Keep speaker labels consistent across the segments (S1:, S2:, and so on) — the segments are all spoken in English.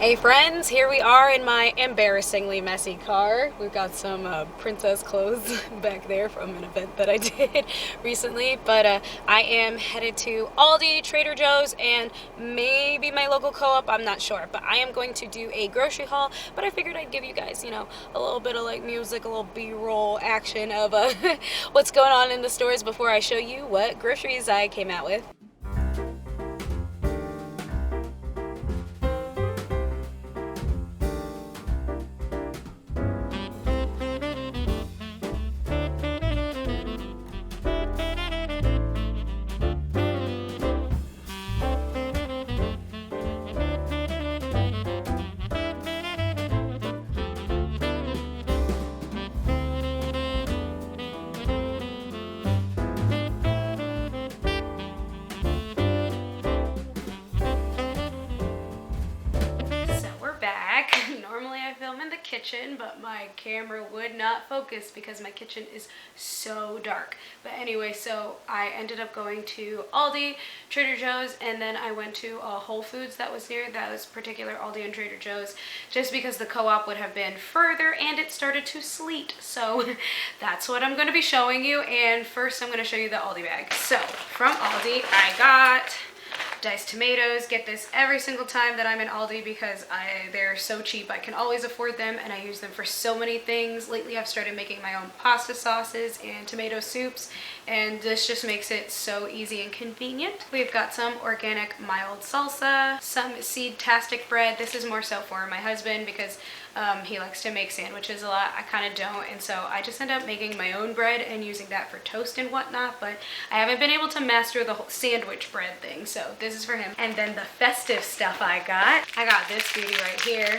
S1: Hey friends, here we are in my embarrassingly messy car. We've got some princess clothes back there from an event that I did recently, but I am headed to Aldi, Trader Joe's, and maybe my local co-op, I'm not sure, but I am going to do a grocery haul, but I figured I'd give you guys, a little bit of like music, a little B-roll action of what's going on in the stores before I show you what groceries I came out with. So we're back. Normally I film in the kitchen, but my camera would not focus because my kitchen is so dark. But anyway, so I ended up going to Aldi, Trader Joe's, and then I went to Whole Foods that was near those particular Aldi and Trader Joe's just because the co-op would have been further and it started to sleet. So that's what I'm going to be showing you. And first I'm going to show you the Aldi bag. So from Aldi I got diced tomatoes. Get this every single time that I'm in Aldi because they're so cheap. I can always afford them and I use them for so many things. Lately I've started making my own pasta sauces and tomato soups, and this just makes it so easy and convenient. We've got some organic mild salsa, some seed-tastic bread. This is more so for my husband because he likes to make sandwiches a lot. I kind of don't, and so I just end up making my own bread and using that for toast and whatnot, but I haven't been able to master the whole sandwich bread thing, so this is for him. And then the festive stuff I got this beauty right here,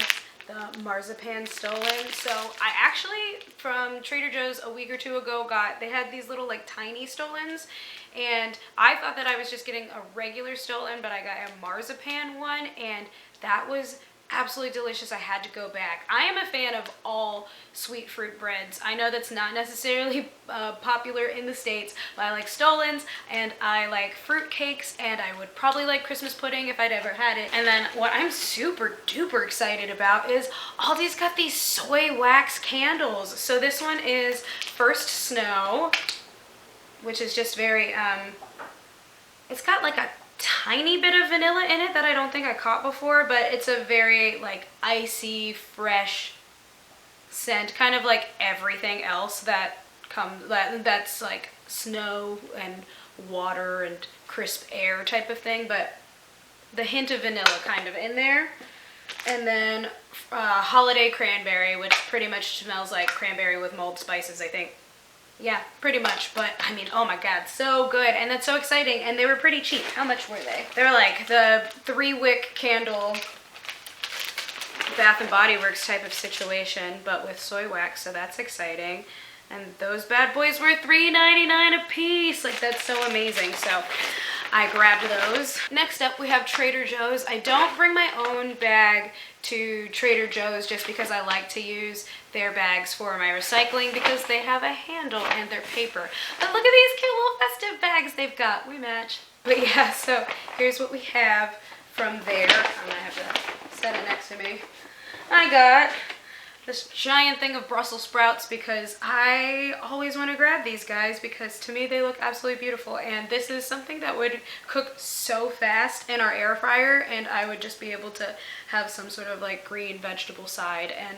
S1: the marzipan stollen. So I actually, from Trader Joe's a week or two ago, they had these little like tiny stolens, and I thought that I was just getting a regular stollen, but I got a marzipan one, and that was absolutely delicious. I had to go back. I am a fan of all sweet fruit breads. I know that's not necessarily popular in the States, but I like stolens and I like fruit cakes, and I would probably like Christmas pudding if I'd ever had it. And then what I'm super duper excited about is Aldi's got these soy wax candles. So this one is First Snow, which is just very, it's got like a tiny bit of vanilla in it that I don't think I caught before, but it's a very like icy, fresh scent, kind of like everything else that's like snow and water and crisp air type of thing, but the hint of vanilla kind of in there. And then holiday cranberry, which pretty much smells like cranberry with mulled spices, I think. Yeah, pretty much, but I mean, oh my god, so good, and that's so exciting, and they were pretty cheap. How much were they? They're like the 3-wick candle Bath and Body Works type of situation, but with soy wax, so that's exciting. And those bad boys were $3.99 a piece. Like, that's so amazing. So I grabbed those. Next up, we have Trader Joe's. I don't bring my own bag to Trader Joe's just because I like to use their bags for my recycling because they have a handle and they're paper. But look at these cute little festive bags they've got. We match. But yeah, so here's what we have from there. I'm gonna have to set it next to me. I got this giant thing of Brussels sprouts because I always want to grab these guys because to me they look absolutely beautiful, and this is something that would cook so fast in our air fryer, and I would just be able to have some sort of like green vegetable side and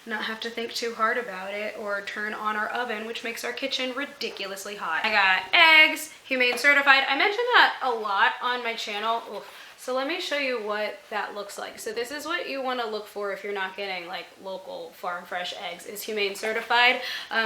S1: not have to think too hard about it or turn on our oven, which makes our kitchen ridiculously hot. I got eggs, humane certified. I mentioned that a lot on my channel. Oof. So let me show you what that looks like. So this is what you want to look for if you're not getting like local farm fresh eggs, is humane certified.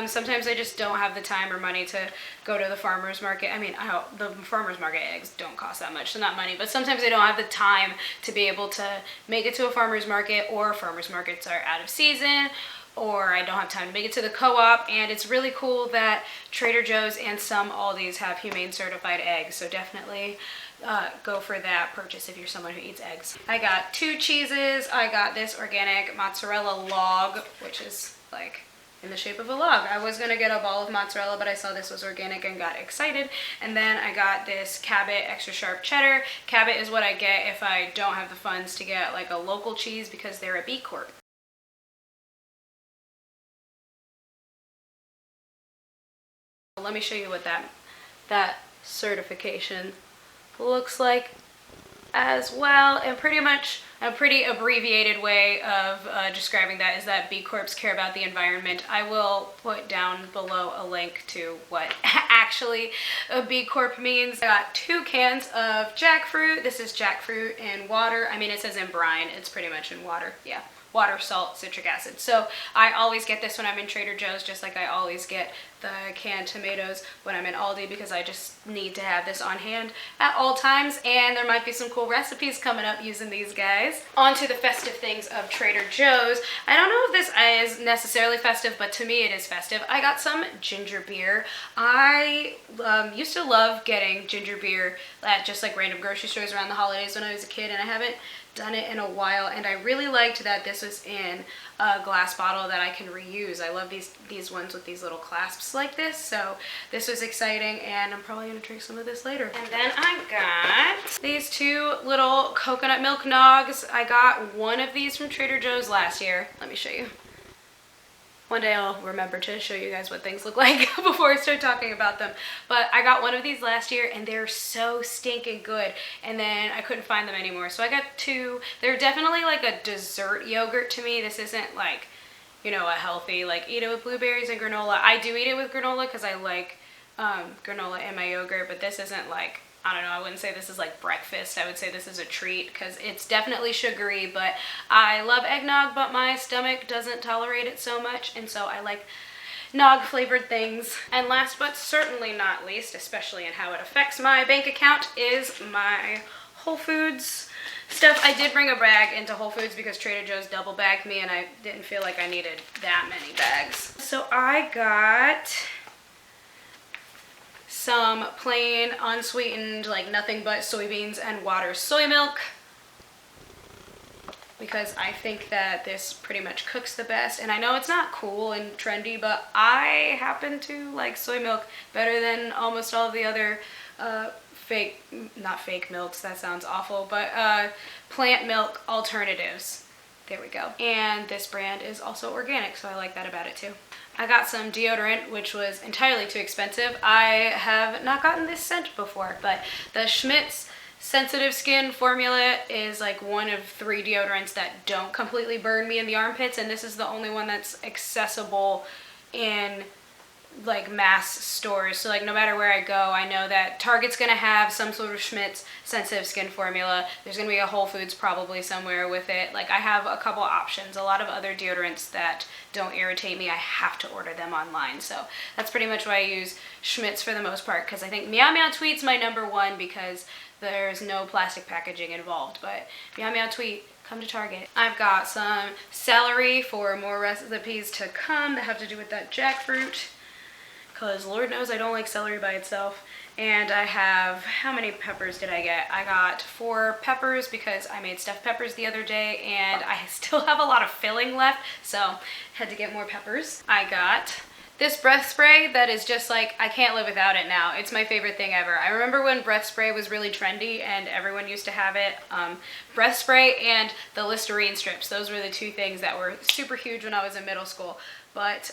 S1: Sometimes I just don't have the time or money to go to the farmer's market. I mean, the farmer's market eggs don't cost that much, so not money, but sometimes I don't have the time to be able to make it to a farmer's market, or farmer's markets are out of season, or I don't have time to make it to the co-op. And it's really cool that Trader Joe's and some Aldi's have humane certified eggs, so definitely go for that purchase if you're someone who eats eggs. I got 2 cheeses. I got this organic mozzarella log, which is like in the shape of a log. I was gonna get a ball of mozzarella, but I saw this was organic and got excited. And then I got this Cabot extra sharp cheddar. Cabot is what I get if I don't have the funds to get like a local cheese because they're a B Corp. Let me show you what that certification looks like as well, and pretty much a pretty abbreviated way of describing that is that B Corps care about the environment. I will put down below a link to what actually a B Corp means. I got 2 cans of jackfruit. This is jackfruit in water. I mean, it says in brine. It's pretty much in water. Yeah. Water, salt, citric acid. So I always get this when I'm in Trader Joe's, just like I always get the canned tomatoes when I'm in Aldi, because I just need to have this on hand at all times. And there might be some cool recipes coming up using these guys. On to the festive things of Trader Joe's. I don't know if this is necessarily festive, but to me it is festive. I got some ginger beer. I used to love getting ginger beer at just like random grocery stores around the holidays when I was a kid, and I haven't done it in a while, and I really liked that this was in a glass bottle that I can reuse. I love these ones with these little clasps like this, so this was exciting, and I'm probably gonna drink some of this later. And then I got these 2 little coconut milk nogs. I got one of these from Trader Joe's last year. Let me show you. One day I'll remember to show you guys what things look like before I start talking about them. But I got one of these last year, and they're so stinking good. And then I couldn't find them anymore. So I got 2. They're definitely like a dessert yogurt to me. This isn't like, you know, a healthy, like eat it with blueberries and granola. I do eat it with granola because I like granola in my yogurt, but this isn't like, I don't know, I wouldn't say this is like breakfast. I would say this is a treat because it's definitely sugary, but I love eggnog, but my stomach doesn't tolerate it so much, and so I like nog flavored things. And last but certainly not least, especially in how it affects my bank account, is my Whole Foods stuff. I did bring a bag into Whole Foods because Trader Joe's double bagged me, and I didn't feel like I needed that many bags. So I got some plain unsweetened, like nothing but soybeans and water soy milk, because I think that this pretty much cooks the best. And I know it's not cool and trendy, but I happen to like soy milk better than almost all of the other not fake milks, that sounds awful, but plant milk alternatives. There we go. And this brand is also organic, so I like that about it too. I got some deodorant, which was entirely too expensive. I have not gotten this scent before, but the Schmidt's Sensitive Skin formula is like one of 3 deodorants that don't completely burn me in the armpits, and this is the only one that's accessible in like mass stores. So like no matter where I go, I know that Target's gonna have some sort of Schmidt's Sensitive Skin formula. There's gonna be a Whole Foods probably somewhere with it. Like I have a couple options. A lot of other deodorants that don't irritate me, I have to order them online. So that's pretty much why I use Schmidt's for the most part, because I think Meow Meow Tweet's my #1 because there's no plastic packaging involved. But Meow Meow Tweet, come to Target. I've got some celery for more recipes to come that have to do with that jackfruit, because Lord knows I don't like celery by itself. And I have, how many peppers did I get? I got 4 peppers because I made stuffed peppers the other day, and I still have a lot of filling left, so had to get more peppers. I got this breath spray that is just like, I can't live without it now. It's my favorite thing ever. I remember when breath spray was really trendy and everyone used to have it. Breath spray and the Listerine strips. Those were the 2 things that were super huge when I was in middle school. But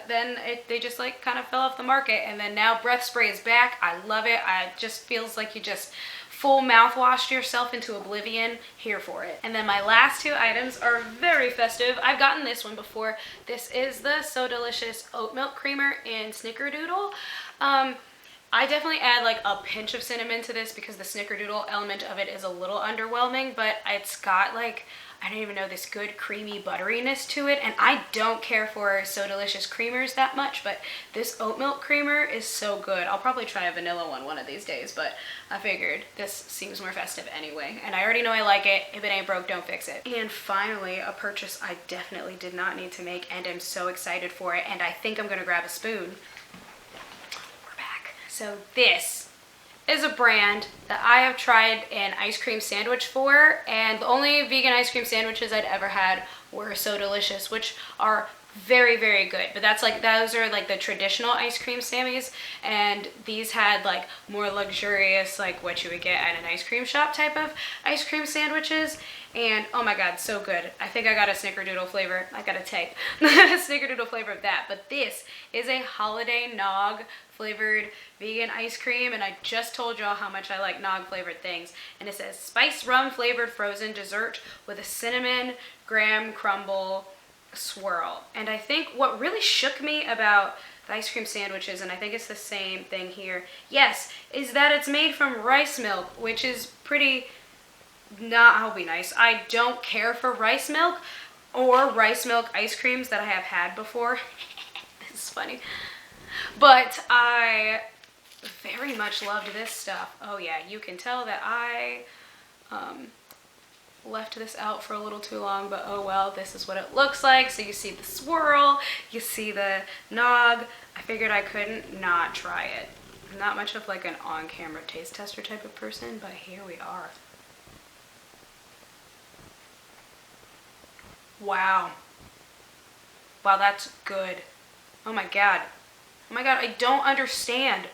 S1: then they just like kind of fell off the market, and then now breath spray is back. I love it. It just feels like you just full mouthwashed yourself into oblivion. Here for it. And then my last 2 items are very festive. I've gotten this one before. This is the So Delicious Oat Milk Creamer in Snickerdoodle. I definitely add like a pinch of cinnamon to this because the Snickerdoodle element of it is a little underwhelming, but it's got like, I don't even know, this good creamy butteriness to it, and I don't care for So Delicious creamers that much, but this oat milk creamer is so good. I'll probably try a vanilla one of these days, but I figured this seems more festive anyway, and I already know I like it. If it ain't broke, don't fix it. And finally, a purchase I definitely did not need to make, and I'm so excited for it, and I think I'm gonna grab a spoon. We're back. So this is a brand that I have tried an ice cream sandwich for, and the only vegan ice cream sandwiches I'd ever had were So Delicious, which are very, very good. But that's like, those are like the traditional ice cream Sammys, and these had like more luxurious, like what you would get at an ice cream shop type of ice cream sandwiches. And oh my god, so good. I think I got a snickerdoodle flavor. I gotta take a snickerdoodle flavor of that. But this is a holiday nog flavored vegan ice cream, and I just told y'all how much I like nog flavored things. And it says spice rum flavored frozen dessert with a cinnamon graham crumble swirl. And I think what really shook me about the ice cream sandwiches, and I think it's the same thing here, yes, is that it's made from rice milk, which is pretty not, I'll be nice, I don't care for rice milk or rice milk ice creams that I have had before. This is funny. But I very much loved this stuff. Oh yeah, you can tell that I left this out for a little too long, but oh well, this is what it looks like. So you see the swirl, you see the nog. I figured I couldn't not try it. I'm not much of like an on-camera taste tester type of person, but here we are. Wow. Wow, that's good. Oh my god. Oh my god, I don't understand.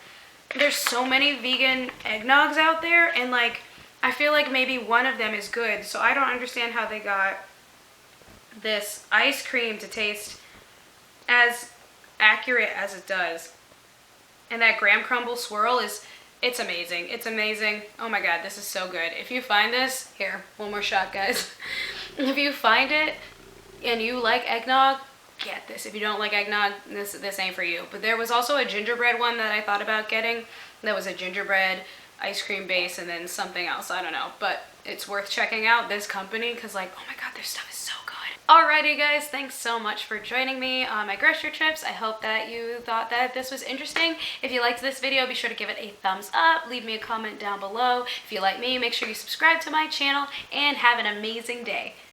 S1: There's so many vegan eggnogs out there, and like, I feel like maybe one of them is good, so I don't understand how they got this ice cream to taste as accurate as it does. And that graham crumble swirl is, it's amazing. It's amazing. Oh my god, this is so good. If you find this, here, one more shot, guys. If you find it and you like eggnog, get this. If you don't like eggnog, this ain't for you. But there was also a gingerbread one that I thought about getting. That was a gingerbread ice cream base and then something else, I don't know. But it's worth checking out this company because like, oh my god, their stuff is so good. Alrighty guys, thanks so much for joining me on my grocery trips. I hope that you thought that this was interesting. If you liked this video, be sure to give it a thumbs up. Leave me a comment down below. If you like me, make sure you subscribe to my channel and have an amazing day.